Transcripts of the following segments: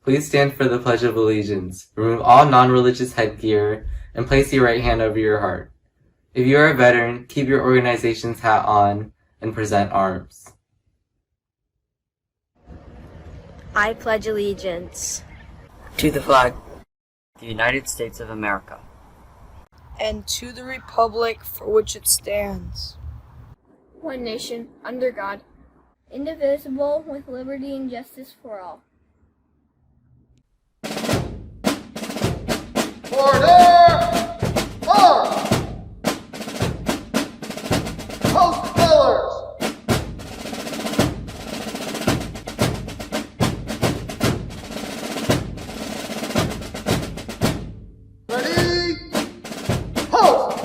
Please stand for the Pledge of Allegiance. Remove all non-religious headgear and place your right hand over your heart. If you are a veteran, keep your organization's hat on and present arms. I pledge allegiance to the flag of the United States of America, and to the republic for which it stands, one nation, under God, indivisible, with liberty and justice for all. Order! Arms! Post colors! Ready? Post!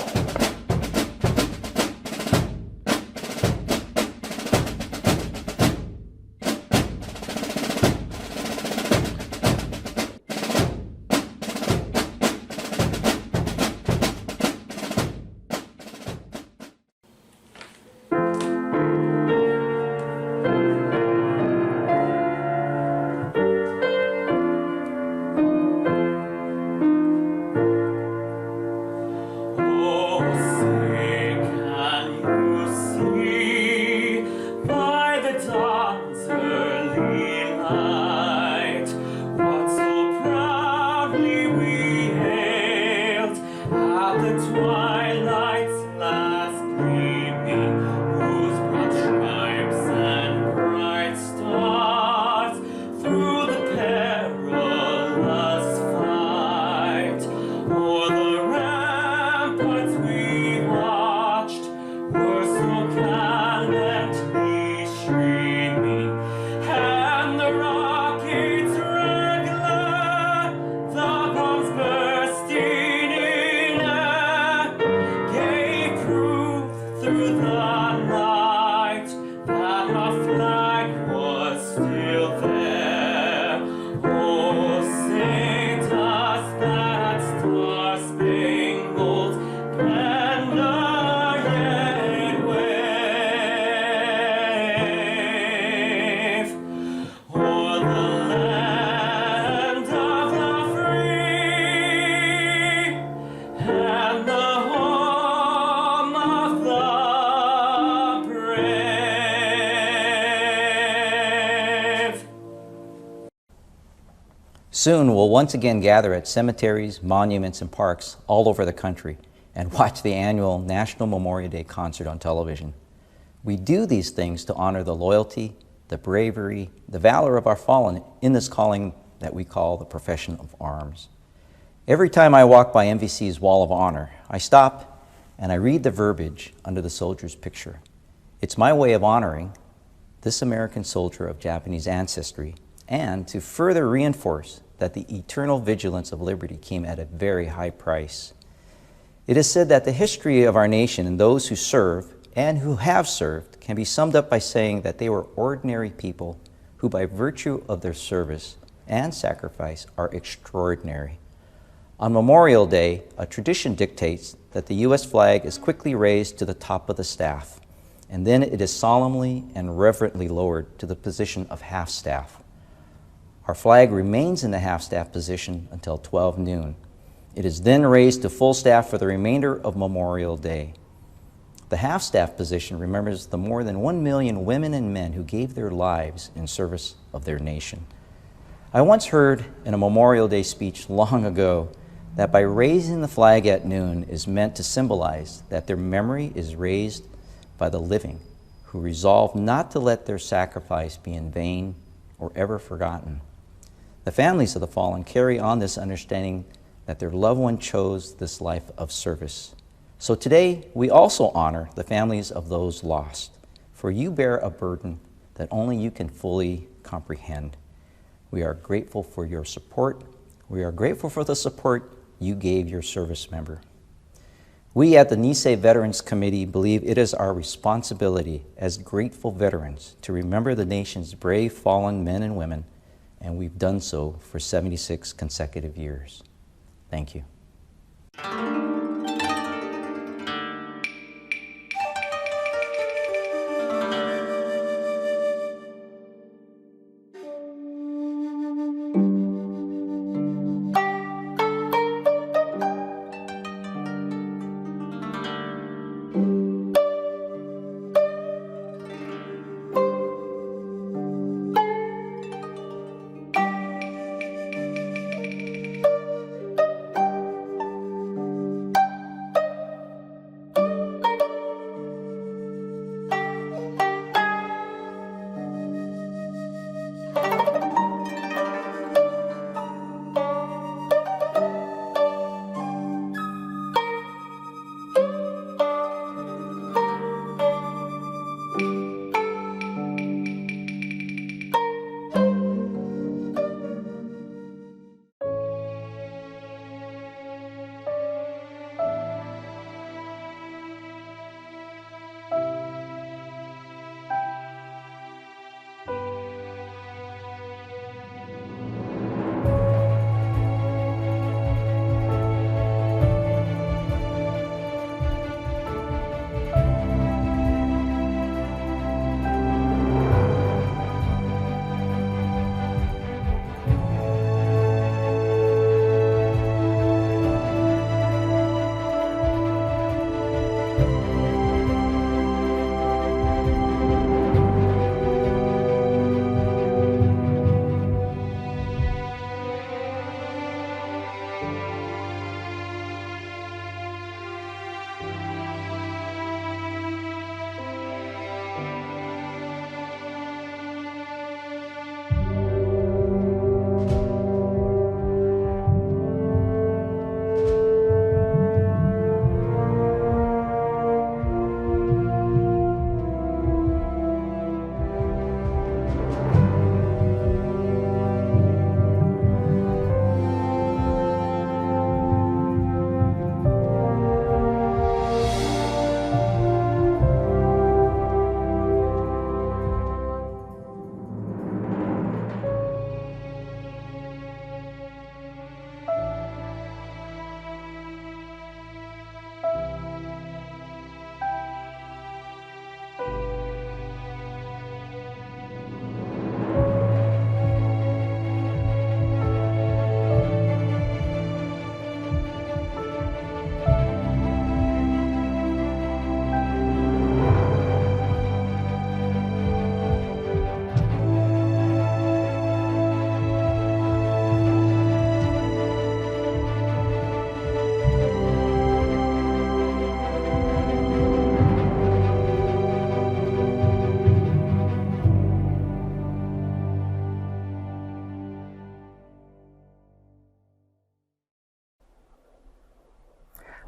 Soon we'll once again gather at cemeteries, monuments, and parks all over the country and watch the annual National Memorial Day concert on television. We do these things to honor the loyalty, the bravery, the valor of our fallen in this calling that we call the profession of arms. Every time I walk by NVC's Wall of Honor, I stop and I read the verbiage under the soldier's picture. It's my way of honoring this American soldier of Japanese ancestry and to further reinforce that the eternal vigilance of liberty came at a very high price. It is said that the history of our nation and those who serve and who have served can be summed up by saying that they were ordinary people who by virtue of their service and sacrifice are extraordinary. On Memorial Day, a tradition dictates that the U.S. flag is quickly raised to the top of the staff, and then it is solemnly and reverently lowered to the position of half-staff. Our flag remains in the half-staff position until 12 noon. It is then raised to full staff for the remainder of Memorial Day. The half-staff position remembers the more than 1 million women and men who gave their lives in service of their nation. I once heard in a Memorial Day speech long ago that by raising the flag at noon is meant to symbolize that their memory is raised by the living who resolve not to let their sacrifice be in vain or ever forgotten. The families of the fallen carry on this understanding that their loved one chose this life of service. So today, we also honor the families of those lost, for you bear a burden that only you can fully comprehend. We are grateful for your support. We are grateful for the support you gave your service member. We at the Nisei Veterans Committee believe it is our responsibility as grateful veterans to remember the nation's brave fallen men and women, and we've done so for 76 consecutive years. Thank you.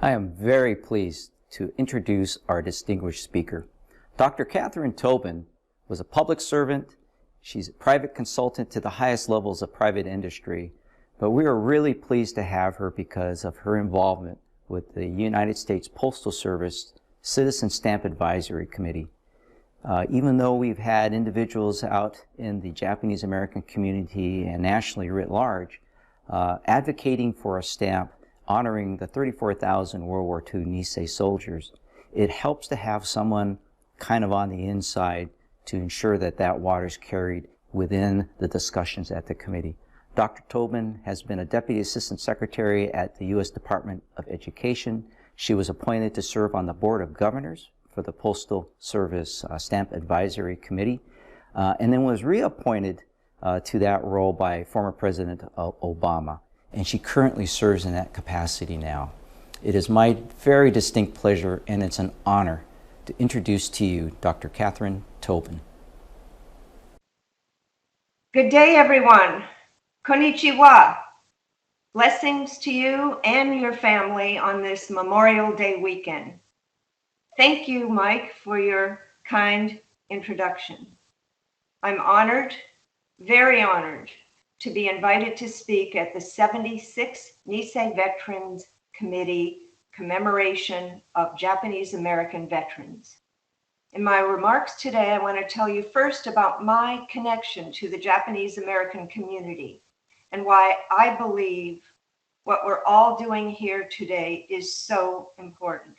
I am very pleased to introduce our distinguished speaker. Dr. Katherine Tobin was a public servant. She's a private consultant to the highest levels of private industry, but we are really pleased to have her because of her involvement with the United States Postal Service Citizen Stamp Advisory Committee. Even though we've had individuals out in the Japanese American community and nationally writ large advocating for a stamp honoring the 34,000 World War II Nisei soldiers, it helps to have someone kind of on the inside to ensure that that water is carried within the discussions at the committee. Dr. Tobin has been a Deputy Assistant Secretary at the U.S. Department of Education. She was appointed to serve on the Board of Governors for the Postal Service Stamp Advisory Committee, and then was reappointed to that role by former President Obama, and she currently serves in that capacity now. It is my very distinct pleasure, and it's an honor to introduce to you Dr. Katherine Tobin. Good day, everyone. Konnichiwa. Blessings to you and your family on this Memorial Day weekend. Thank you, Mike, for your kind introduction. I'm honored, very honored, to be invited to speak at the 76th Nisei Veterans Committee commemoration of Japanese American veterans. In my remarks today, I want to tell you first about my connection to the Japanese American community and why I believe what we're all doing here today is so important.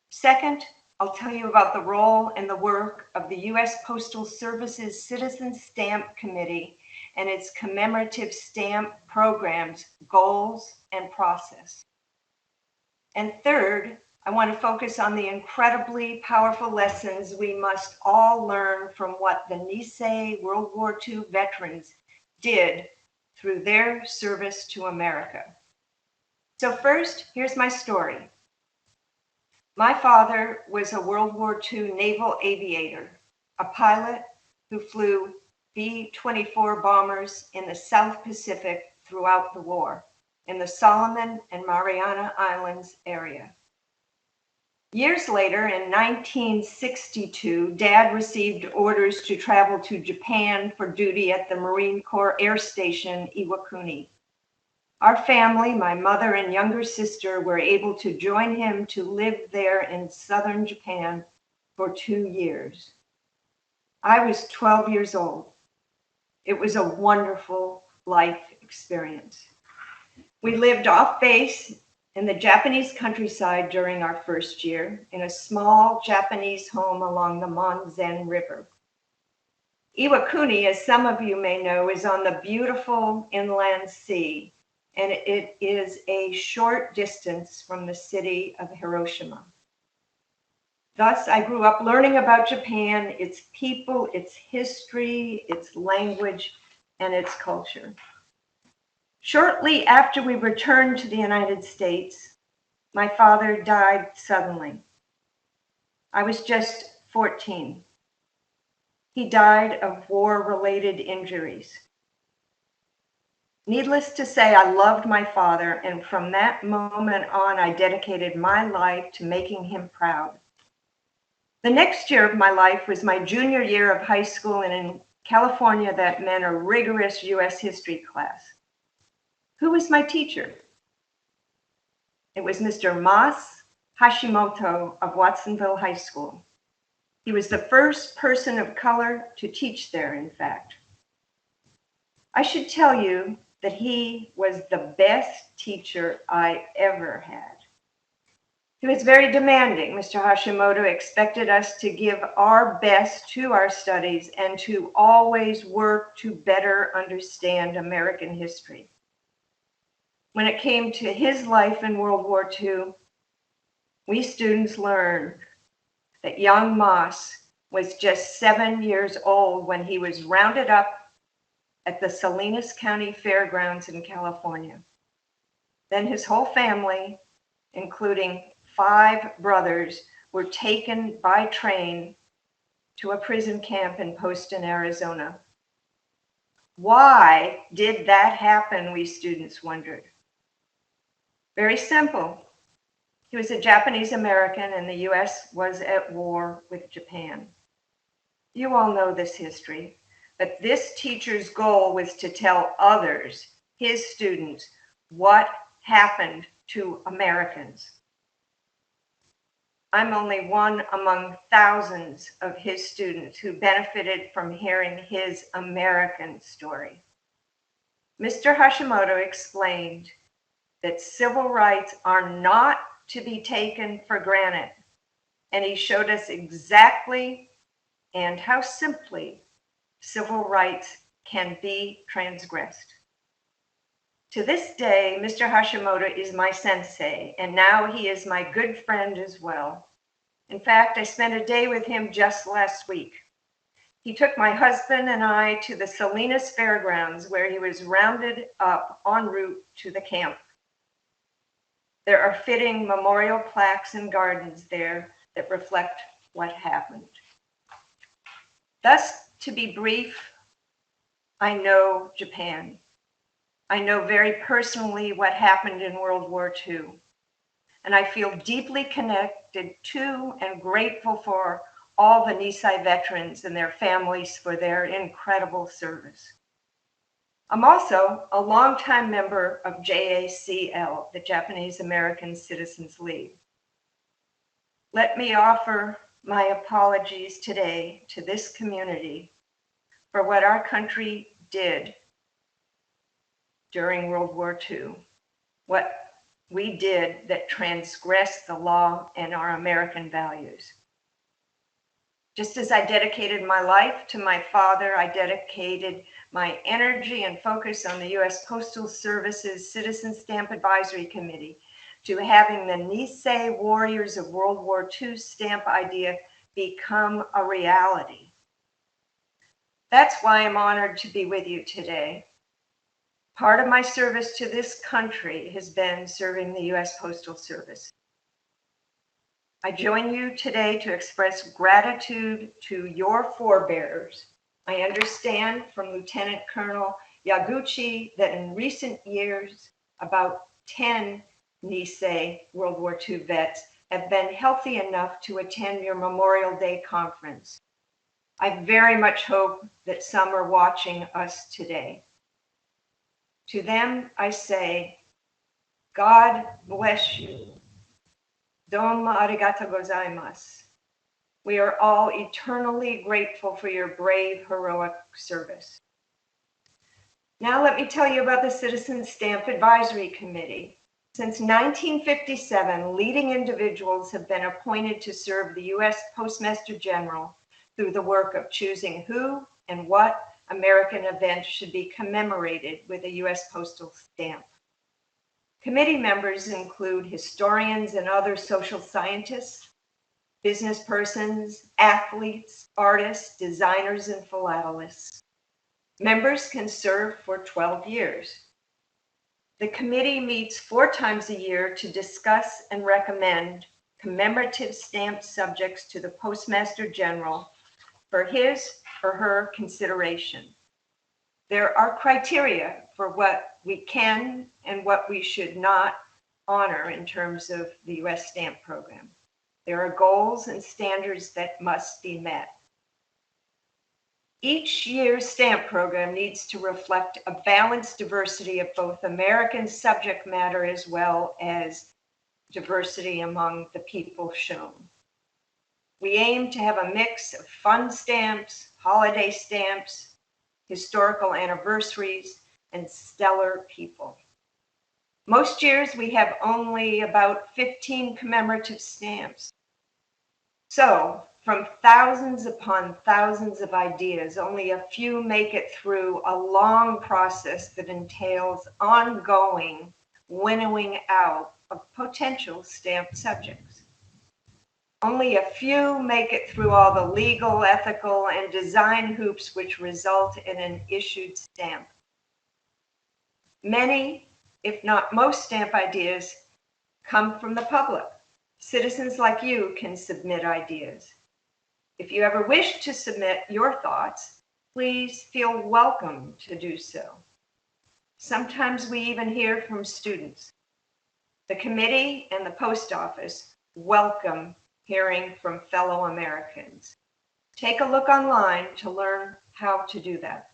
Second, I'll tell you about the role and the work of the U.S. Postal Service's Citizen Stamp Committee and its commemorative stamp programs, goals, and process. And third, I want to focus on the incredibly powerful lessons we must all learn from what the Nisei World War II veterans did through their service to America. So first, here's my story. My father was a World War II naval aviator, a pilot who flew B-24 bombers in the South Pacific throughout the war, in the Solomon and Mariana Islands area. Years later, in 1962, Dad received orders to travel to Japan for duty at the Marine Corps Air Station Iwakuni. Our family, my mother and younger sister, were able to join him to live there in southern Japan for 2 years. I was 12 years old. It was a wonderful life experience. We lived off base in the Japanese countryside during our first year in a small Japanese home along the Monzen River. Iwakuni, as some of you may know, is on the beautiful inland sea, and it is a short distance from the city of Hiroshima. Thus, I grew up learning about Japan, its people, its history, its language, and its culture. Shortly after we returned to the United States, my father died suddenly. I was just 14. He died of war-related injuries. Needless to say, I loved my father, and from that moment on, I dedicated my life to making him proud. The next year of my life was my junior year of high school, and in California, that meant a rigorous U.S. history class. Who was my teacher? It was Mr. Mas Hashimoto of Watsonville High School. He was the first person of color to teach there, in fact. I should tell you that he was the best teacher I ever had. He was very demanding. Mr. Hashimoto expected us to give our best to our studies and to always work to better understand American history. When it came to his life in World War II, we students learned that young Mas was just 7 years old when he was rounded up at the Salinas County Fairgrounds in California. Then his whole family, including 5 brothers, were taken by train to a prison camp in Poston, Arizona. Why did that happen, we students wondered. Very simple. He was a Japanese American, and the US was at war with Japan. You all know this history, but this teacher's goal was to tell others, his students, what happened to Americans. I'm only one among thousands of his students who benefited from hearing his American story. Mr. Hashimoto explained that civil rights are not to be taken for granted, and he showed us exactly and how simply civil rights can be transgressed. To this day, Mr. Hashimoto is my sensei, and now he is my good friend as well. In fact, I spent a day with him just last week. He took my husband and I to the Salinas Fairgrounds, where he was rounded up en route to the camp. There are fitting memorial plaques and gardens there that reflect what happened. Thus, to be brief, I know Japan. I know very personally what happened in World War II, and I feel deeply connected to and grateful for all the Nisei veterans and their families for their incredible service. I'm also a longtime member of JACL, the Japanese American Citizens League. Let me offer my apologies today to this community for what our country did during World War II, what we did that transgressed the law and our American values. Just as I dedicated my life to my father, I dedicated my energy and focus on the U.S. Postal Service's Citizen Stamp Advisory Committee to having the Nisei Warriors of World War II stamp idea become a reality. That's why I'm honored to be with you today. Part of my service to this country has been serving the U.S. Postal Service. I join you today to express gratitude to your forebears. I understand from Lieutenant Colonel Yaguchi that in recent years, about 10 Nisei World War II vets have been healthy enough to attend your Memorial Day conference. I very much hope that some are watching us today. To them, I say, God bless you. Domo arigatou gozaimasu. We are all eternally grateful for your brave, heroic service. Now let me tell you about the Citizen Stamp Advisory Committee. Since 1957, leading individuals have been appointed to serve the U.S. Postmaster General through the work of choosing who and what American events should be commemorated with a U.S. postal stamp. Committee members include historians and other social scientists, business persons, athletes, artists, designers, and philatelists. Members can serve for 12 years. The committee meets 4 times a year to discuss and recommend commemorative stamp subjects to the Postmaster General for his or her consideration. There are criteria for what we can and what we should not honor in terms of the U.S. stamp program. There are goals and standards that must be met. Each year's stamp program needs to reflect a balanced diversity of both American subject matter as well as diversity among the people shown. We aim to have a mix of fun stamps, holiday stamps, historical anniversaries, and stellar people. Most years we have only about 15 commemorative stamps. So, from thousands upon thousands of ideas, only a few make it through a long process that entails ongoing winnowing out of potential stamp subjects. Only a few make it through all the legal, ethical, and design hoops which result in an issued stamp. Many, if not most stamp ideas, come from the public. Citizens like you can submit ideas. If you ever wish to submit your thoughts, please feel welcome to do so. Sometimes we even hear from students. The committee and the post office welcome hearing from fellow Americans. Take a look online to learn how to do that.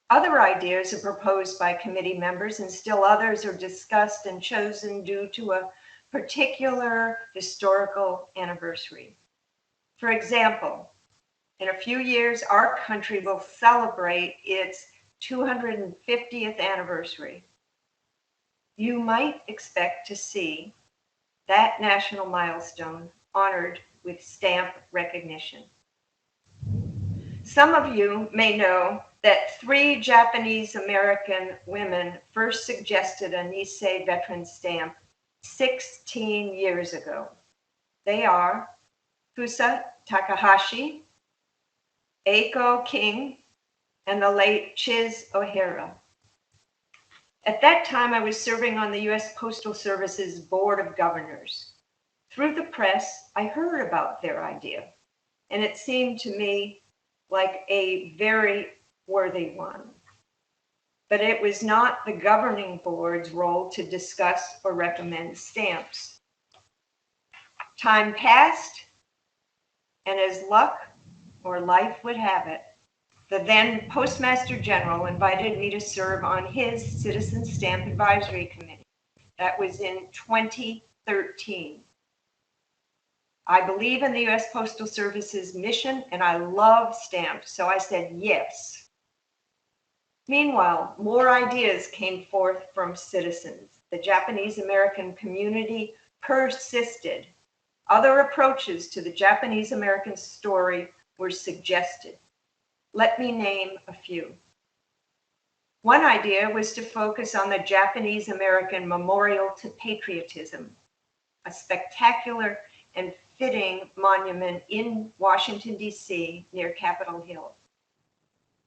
Other ideas are proposed by committee members, and still others are discussed and chosen due to a particular historical anniversary. For example, in a few years, our country will celebrate its 250th anniversary. You might expect to see that national milestone honored with stamp recognition. Some of you may know that 3 Japanese American women first suggested a Nisei Veterans stamp 16 years ago. They are Fusa Takahashi, Eiko King, and the late Chiz O'Hara. At that time, I was serving on the U.S. Postal Service's Board of Governors. Through the press, I heard about their idea, and it seemed to me like a very worthy one. But it was not the governing board's role to discuss or recommend stamps. Time passed, and as luck or life would have it, the then Postmaster General invited me to serve on his Citizen Stamp Advisory Committee. That was in 2013. I believe in the U.S. Postal Service's mission, and I love stamps, so I said yes. Meanwhile, more ideas came forth from citizens. The Japanese American community persisted. Other approaches to the Japanese American story were suggested. Let me name a few. One idea was to focus on the Japanese American Memorial to Patriotism, a spectacular and fitting monument in Washington, D.C., near Capitol Hill.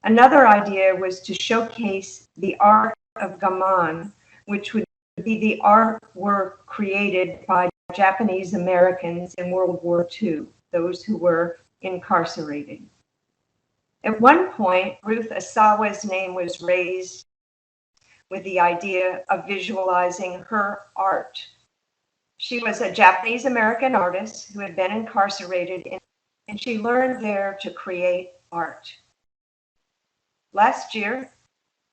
Another idea was to showcase the art of gaman, which would be the artwork created by Japanese Americans in World War II, those who were incarcerated. At one point, Ruth Asawa's name was raised with the idea of visualizing her art. She was a Japanese American artist who had been incarcerated, and she learned there to create art. Last year,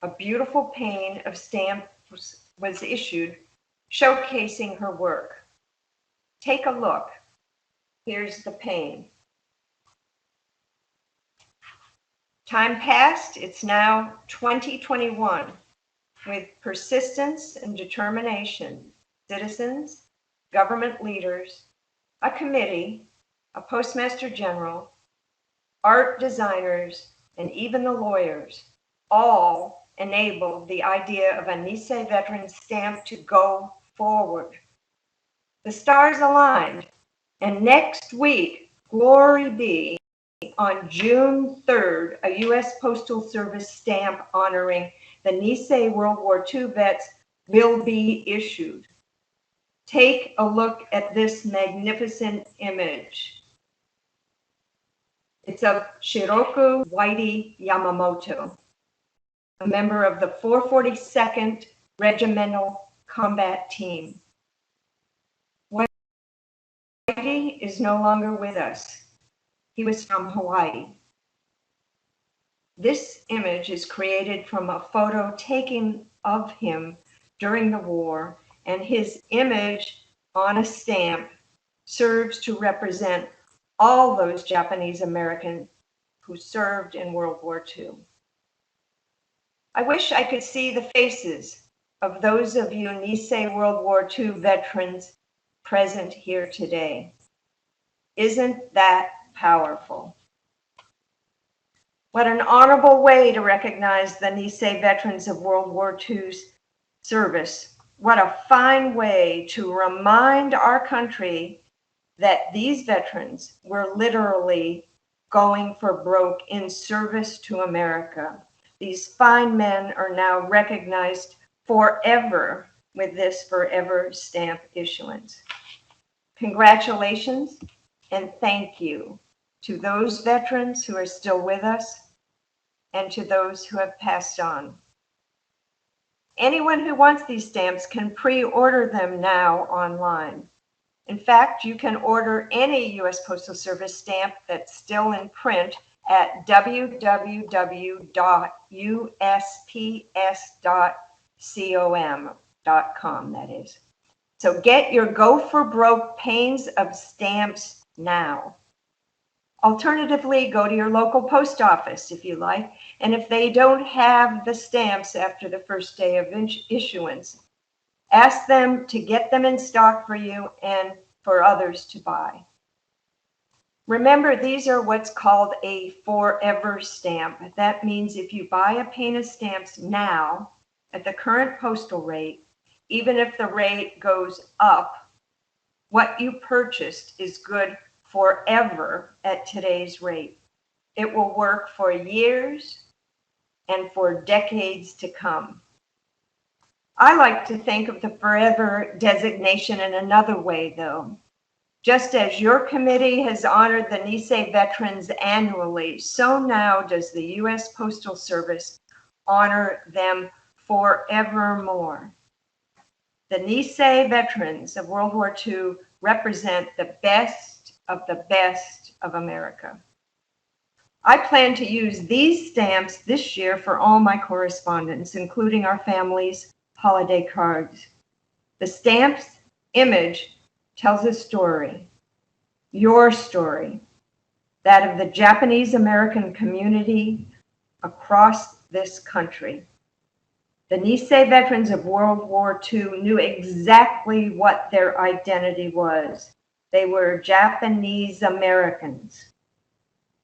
a beautiful pane of stamps was issued showcasing her work. Take a look. Here's the pane. Time passed, it's now 2021. With persistence and determination, citizens, government leaders, a committee, a postmaster general, art designers, and even the lawyers all enabled the idea of a Nisei Veterans stamp to go forward. The stars aligned, and next week, glory be, on June 3rd, a U.S. Postal Service stamp honoring the Nisei World War II vets will be issued. Take a look at this magnificent image. It's of Shiroku Whitey Yamamoto, a member of the 442nd Regimental Combat Team. Whitey is no longer with us. He was from Hawaii. This image is created from a photo taken of him during the war, and his image on a stamp serves to represent all those Japanese Americans who served in World War II. I wish I could see the faces of those of you Nisei World War II veterans present here today. Isn't that powerful? What an honorable way to recognize the Nisei veterans of World War II's service. What a fine way to remind our country that these veterans were literally going for broke in service to America. These fine men are now recognized forever with this forever stamp issuance. Congratulations and thank you to those veterans who are still with us and to those who have passed on. Anyone who wants these stamps can pre-order them now online. In fact, you can order any U.S. Postal Service stamp that's still in print at www.usps.com, that is. So get your go for broke panes of stamps now. Alternatively, go to your local post office if you like, and if they don't have the stamps after the first day of issuance, ask them to get them in stock for you and for others to buy. Remember, these are what's called a forever stamp. That means if you buy a pane of stamps now at the current postal rate, even if the rate goes up, what you purchased is good forever at today's rate. It will work for years and for decades to come. I like to think of the forever designation in another way, though. Just as your committee has honored the Nisei Veterans annually, so now does the U.S. Postal Service honor them forevermore. The Nisei Veterans of World War II represent the best of America. I plan to use these stamps this year for all my correspondence, including our family's holiday cards. The stamp's image tells a story, your story, that of the Japanese American community across this country. The Nisei Veterans of World War II knew exactly what their identity was. They were Japanese Americans.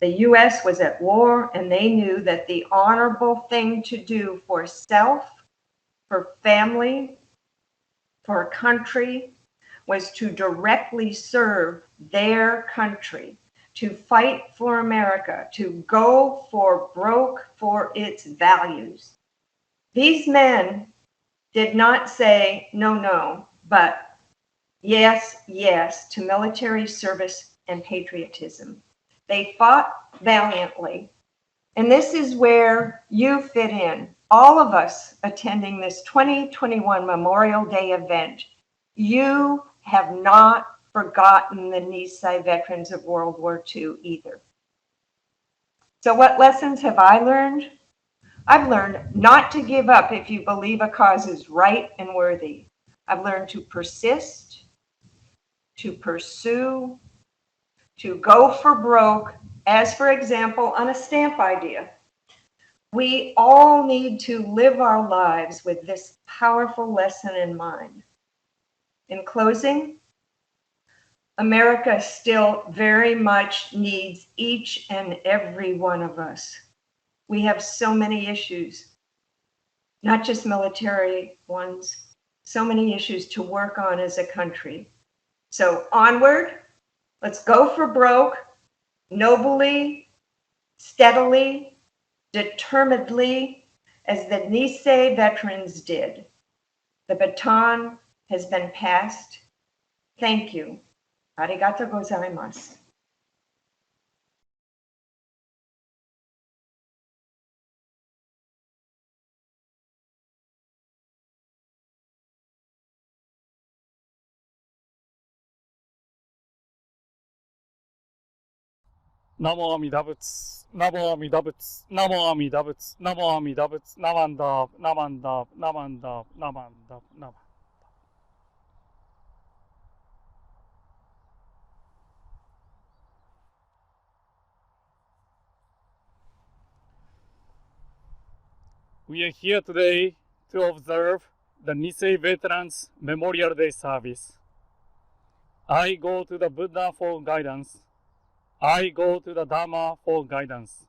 The U.S. was at war, and they knew that the honorable thing to do for self, for family, for a country, was to directly serve their country, to fight for America, to go for broke for its values. These men did not say no, no, but yes, yes to military service and patriotism. They fought valiantly. And this is where you fit in. All of us attending this 2021 Memorial Day event, you have not forgotten the Nisei Veterans of World War II either. So what lessons have I learned? I've learned not to give up if you believe a cause is right and worthy. I've learned to persist, to pursue, to go for broke, as for example, on a stamp idea. We all need to live our lives with this powerful lesson in mind. In closing, America still very much needs each and every one of us. We have so many issues, not just military ones, so many issues to work on as a country. So onward, let's go for broke, nobly, steadily, determinedly, as the Nisei veterans did. The baton has been passed. Thank you. Arigato gozaimasu. Namo Amida Butsu, Namo Amida Butsu, Namo Amida Butsu, Namo Amida Butsu, Namanda, Namanda, Namanda, Namanda, Namanda. We are here today to observe the Nisei Veterans Memorial Day service. I go to the Buddha for guidance. I go to the Dharma for guidance.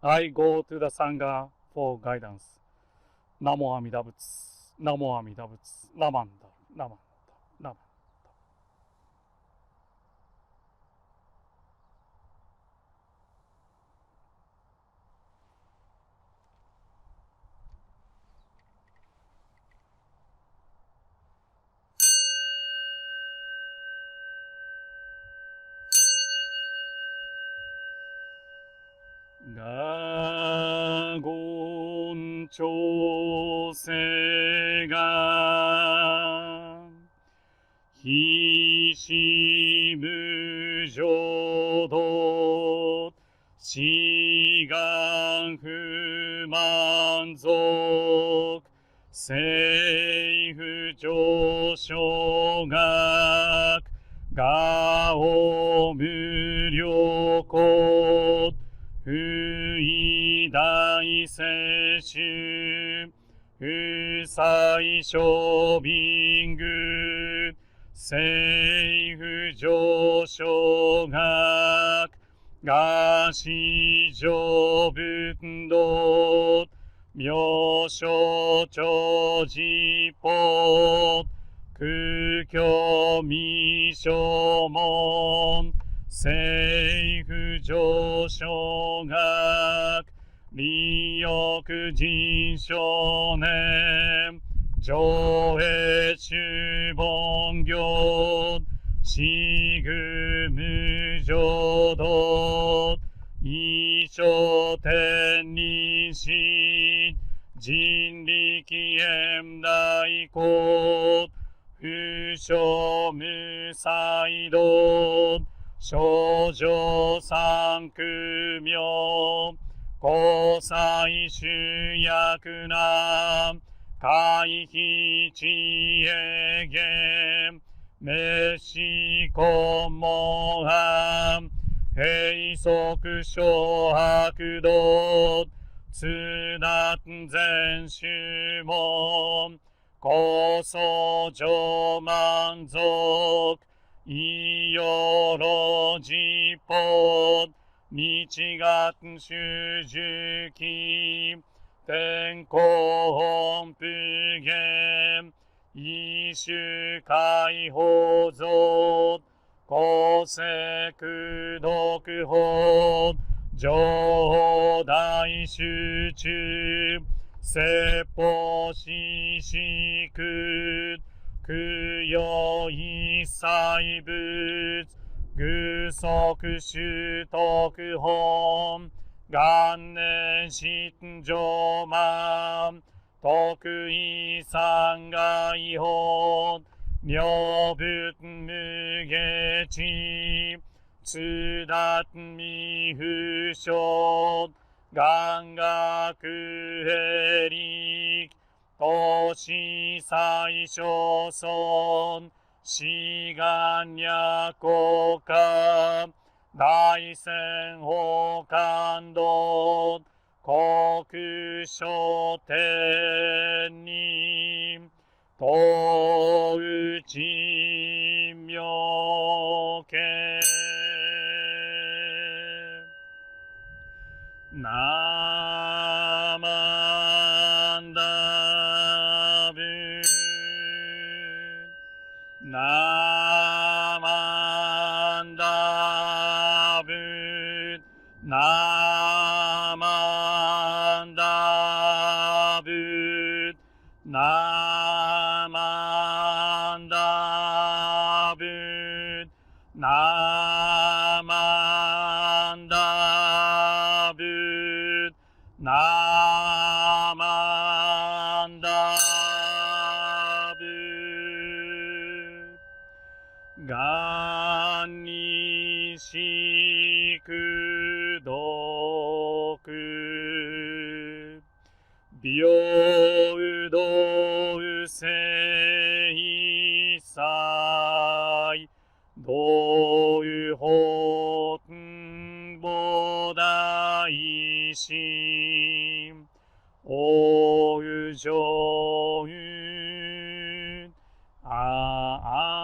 I go to the Sangha for guidance. Namo Amida Butsu, Namo Amida Butsu, Namanda, Namanda, Namanda. Gagon Chosen 非死無常道志願不満足政府上昇学我を無量国不意大摂取不採処便具政府上昇学我市上仏道妙所長寺法空虚未所門政府上昇学利欲人少年上へ主凡行死具無常道一生天理心人力縁大国不所無才道少女三苦名交際集約難回避知恵言滅死根門案閉塞小白道通達全宗門高層上満足いよろじぽ日月主樹期天候本普現一種解放像公正苦毒法情報大集中説法四子空供養一切仏具足習徳本元年新上満徳意三外本妙仏無下地通達未不詳願学へ力投資最小尊志願略国家大戦法感動国書天に東内妙見ナマンダブナマンダブナマンダブナマンダブナマンダブナマンダブがんにしくどく平等性祭道法菩提心大上安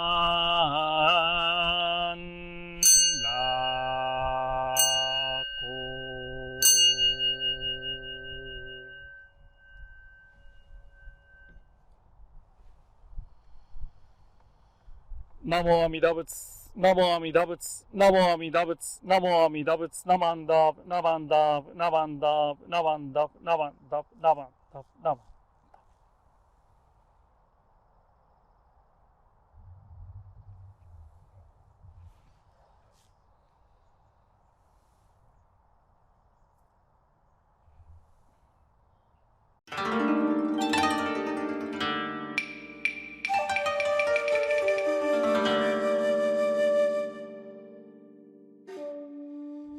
楽ナモ阿弥陀仏ナモ阿弥陀仏ナモ阿弥陀仏ナモ阿弥陀仏ナマンダブナマンダブナマンダブナマンダブナマンダブナマンダブナマン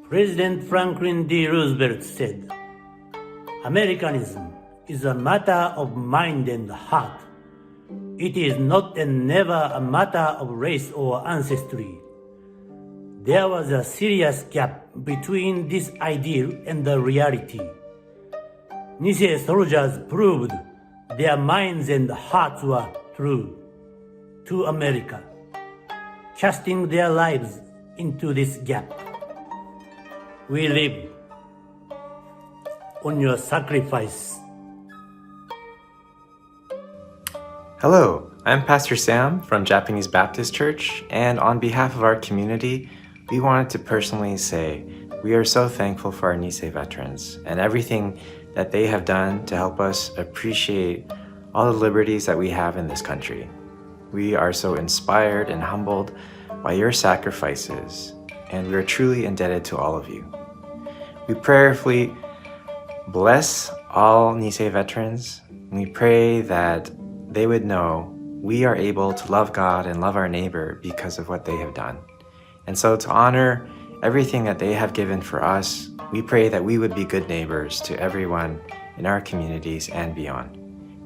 President Franklin D. Roosevelt said, "Americanism is a matter of mind and heart. It is not and never a matter of race or ancestry." There was a serious gap between this ideal and the reality. Nisei soldiers proved their minds and hearts were true to America, casting their lives into this gap. We live on your sacrifice. Hello, I'm Pastor Sam from Japanese Baptist Church, and on behalf of our community, we wanted to personally say we are so thankful for our Nisei veterans and everything that they have done to help us appreciate all the liberties that we have in this country. We are so inspired and humbled by your sacrifices, and we are truly indebted to all of you. We prayerfully bless all Nisei veterans. We pray that they would know we are able to love God and love our neighbor because of what they have done. And so to honor everything that they have given for us, we pray that we would be good neighbors to everyone in our communities and beyond.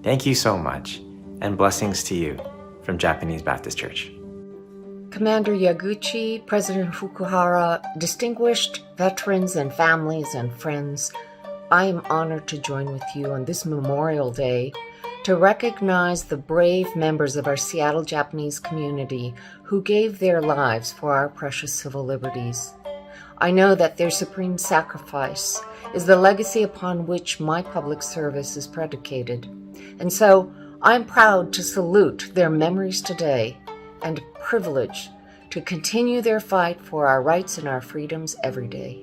Thank you so much, and blessings to you from Japanese Baptist Church. Commander Yaguchi, President Fukuhara, distinguished veterans and families and friends, I am honored to join with you on this Memorial Day to recognize the brave members of our Seattle Japanese community who gave their lives for our precious civil liberties. I know that their supreme sacrifice is the legacy upon which my public service is predicated, and so I'm proud to salute their memories today and privileged to continue their fight for our rights and our freedoms every day.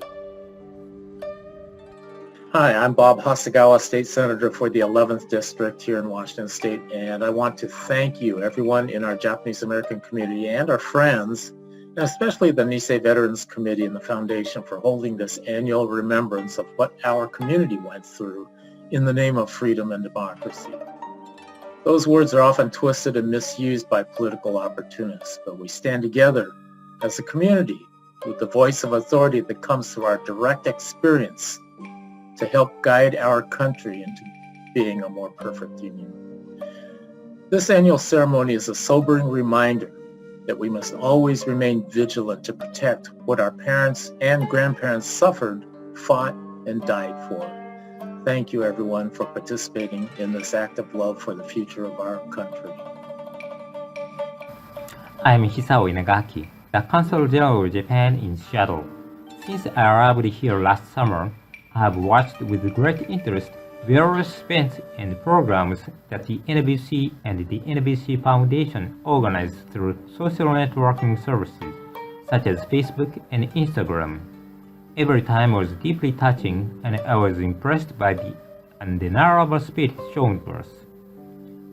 Hi, I'm Bob Hasagawa, State Senator for the 11th District here in Washington State, and I want to thank you, everyone in our Japanese American community and our friends, and especially the Nisei Veterans Committee and the Foundation for holding this annual remembrance of what our community went through in the name of freedom and democracy. Those words are often twisted and misused by political opportunists, but we stand together as a community with the voice of authority that comes through our direct experience to help guide our country into being a more perfect union. This annual ceremony is a sobering reminder that we must always remain vigilant to protect what our parents and grandparents suffered, fought, and died for. Thank you, everyone, for participating in this act of love for the future of our country. I'm Hisao Inagaki, the Consul General of Japan in Seattle. Since I arrived here last summer, I have watched with great interest various events and programs that the NVC and the NVC Foundation organize through social networking services such as Facebook and Instagram. Every time was deeply touching, and I was impressed by the undeniable spirit shown to us.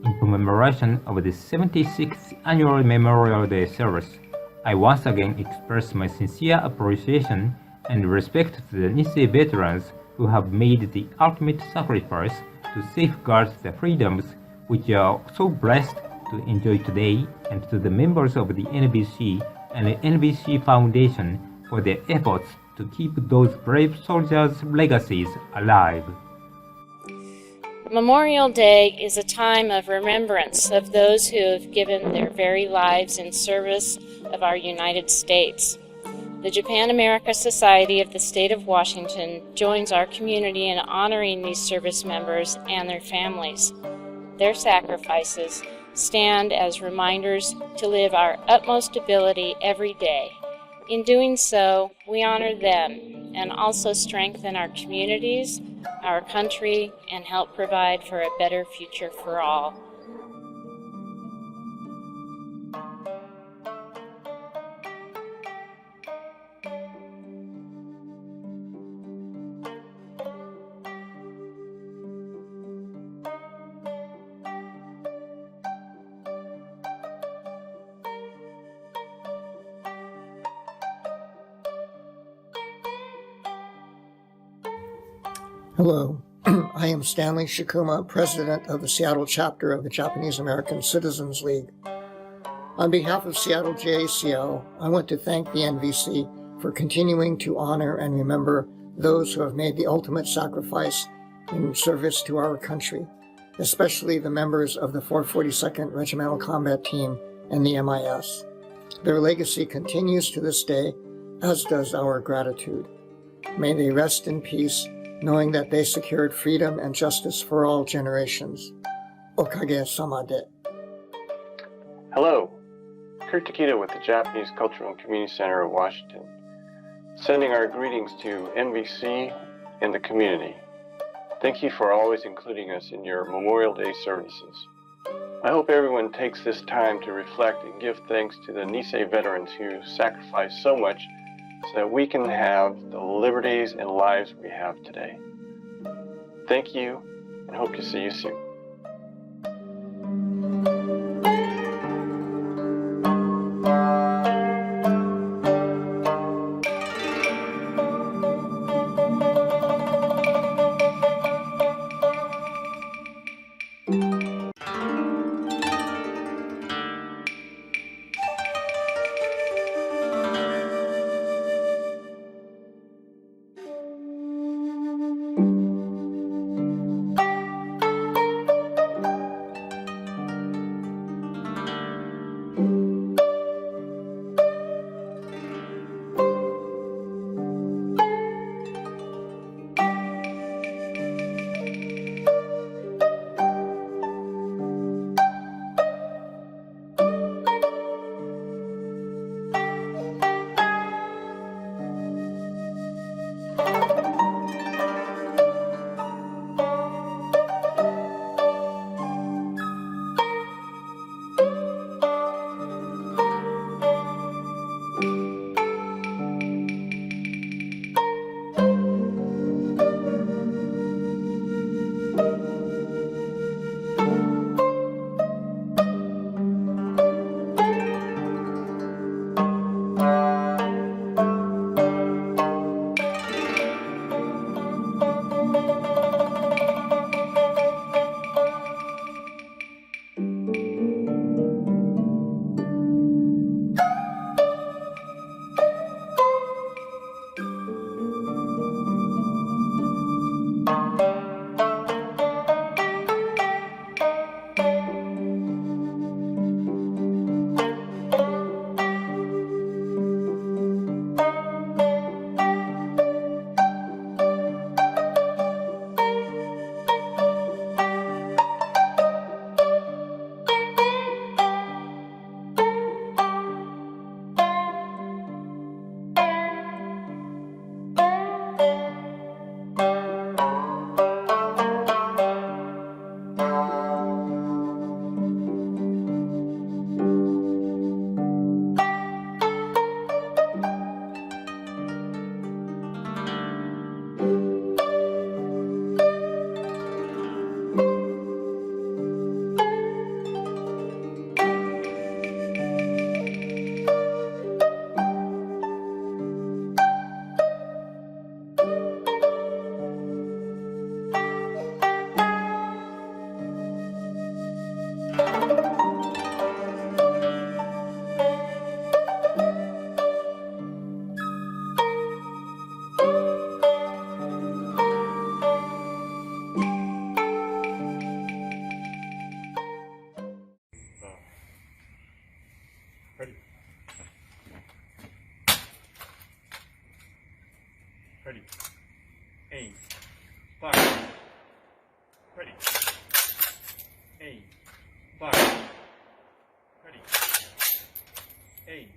In commemoration of the 76th Annual Memorial Day service, I once again express my sincere appreciation and respect to the Nisei veterans who have made the ultimate sacrifice to safeguard the freedoms which we are so blessed to enjoy today, and to the members of the NVC and the NVC Foundation for their efforts to keep those brave soldiers' legacies alive. Memorial Day is a time of remembrance of those who have given their very lives in service of our United States. The Japan-America Society of the State of Washington joins our community in honoring these service members and their families. Their sacrifices stand as reminders to live our utmost ability every day. In doing so, we honor them and also strengthen our communities, our country, and help provide for a better future for all. Hello, I am Stanley Shikuma, President of the Seattle chapter of the Japanese American Citizens League. On behalf of Seattle JACL, I want to thank the NVC for continuing to honor and remember those who have made the ultimate sacrifice in service to our country, especially the members of the 442nd Regimental Combat Team and the MIS. Their legacy continues to this day, as does our gratitude. May they rest in peace, knowing that they secured freedom and justice for all generations. Okage-sama de. Hello, Kurt Takeda with the Japanese Cultural and Community Center of Washington, sending our greetings to NVC and the community. Thank you for always including us in your Memorial Day services. I hope everyone takes this time to reflect and give thanks to the Nisei veterans who sacrificed so much so that we can have the liberties and lives we have today. Thank you, and hope to see you soon. Ready. Aim. Fire. Ready. Aim. Fire. Ready. Aim.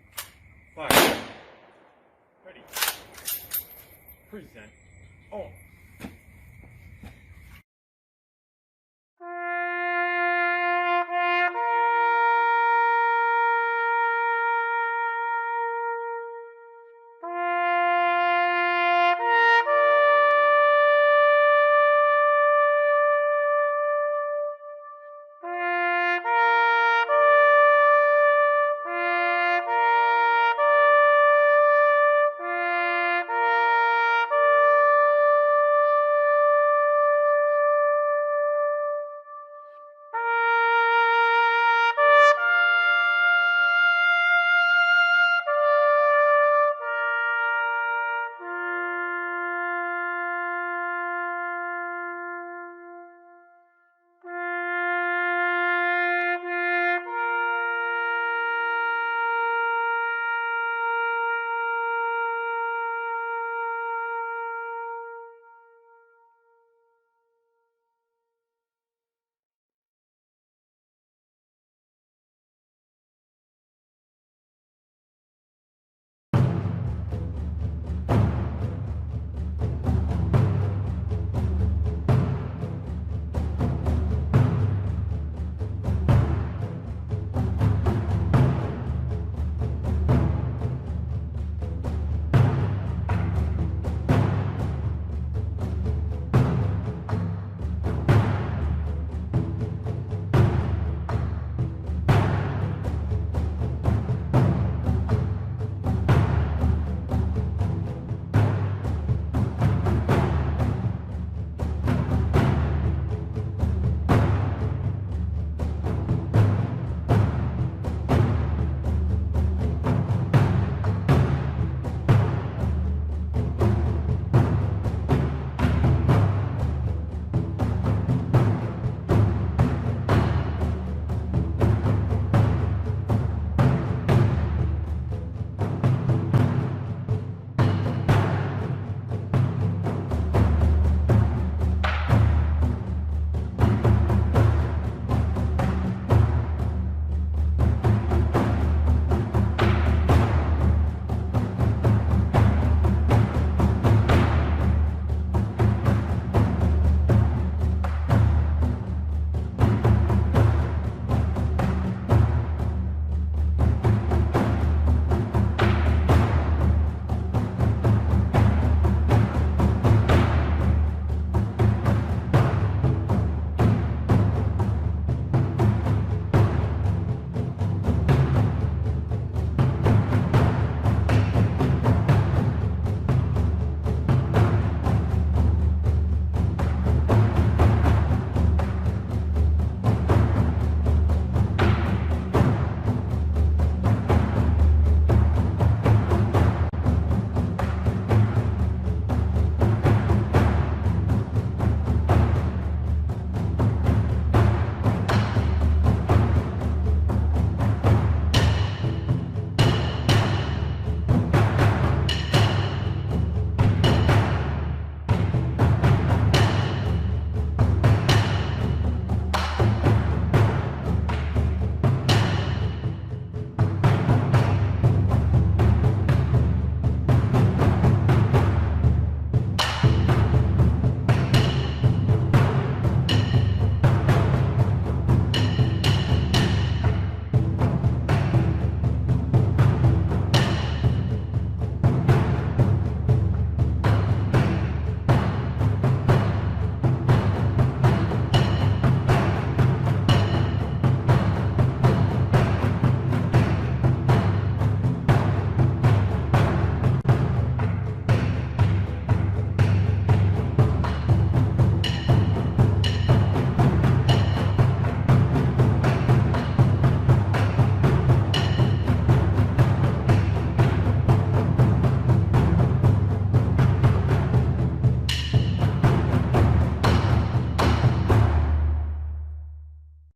Fire. Ready. Present. On.